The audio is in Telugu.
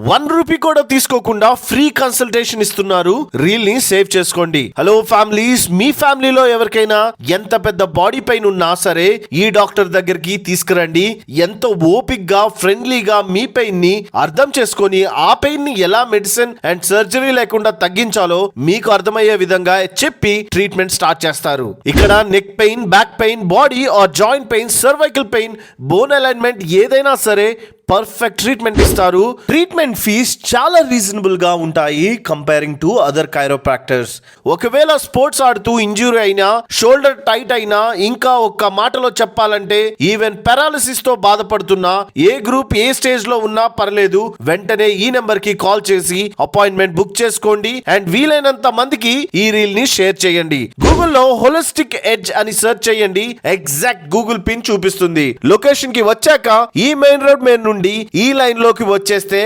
రూపీ కూడా తీసుకోకుండా ఫ్రీ కన్సల్టేషన్ ఇస్తున్నారు. రీల్ ని సేవ్ చేసుకోండి. హలో ఫ్యామిలీస్, మీ ఫ్యామిలీలో ఎవరికైనా ఎంత పెద్ద బాడీ పెయిన్ ఉన్నా సరే ఈ డాక్టర్ దగ్గరికి తీసుకురండి. ఎంతో ఓపిక్ గా, ఫ్రెండ్లీగా మీ పెయిన్ ని అర్థం చేసుకొని ఆ పెయిన్ ని ఎలా మెడిసిన్ అండ్ సర్జరీ లేకుండా తగ్గించాలో మీకు అర్థమయ్యే విధంగా చెప్పి ట్రీట్మెంట్ స్టార్ట్ చేస్తారు. ఇక్కడ neck pain, back pain, body or joint pain, cervical pain, bone alignment ఏదైనా సరే పర్ఫెక్ట్ ట్రీట్మెంట్ ఇస్తారు. ట్రీట్మెంట్ ఫీజ్ చాలా రీజనబుల్ గా ఉంటాయి కంపేరింగ్ టు అదర్ కైరోప్రాక్టర్స్. ఒకవేళ స్పోర్ట్స్ ఆడుతూ ఇంజురీ అయినా, షోల్డర్ టైట్ అయినా, ఇంకా ఒక్క మాటలో చెప్పాలంటే ఈవెన్ పారాలిసిస్ తో బాధపడుతున్నా, ఏ గ్రూప్ ఏ స్టేజ్ లో ఉన్నా పర్లేదు, వెంటనే ఈ నెంబర్ కి కాల్ చేసి అపాయింట్మెంట్ బుక్ చేసుకోండి. అండ్ వీలైనంత మందికి ఈ రీల్ ని షేర్ చేయండి. గూగుల్లో హోలిస్టిక్ ఎడ్జ్ అని సెర్చ్ చేయండి. ఎగ్జాక్ట్ గూగుల్ పిన్ చూపిస్తుంది. లొకేషన్ కి వచ్చాక ఈ మెయిన్ రోడ్ మీద నుండి ఈ లైన్ లోకి వచ్చేస్తే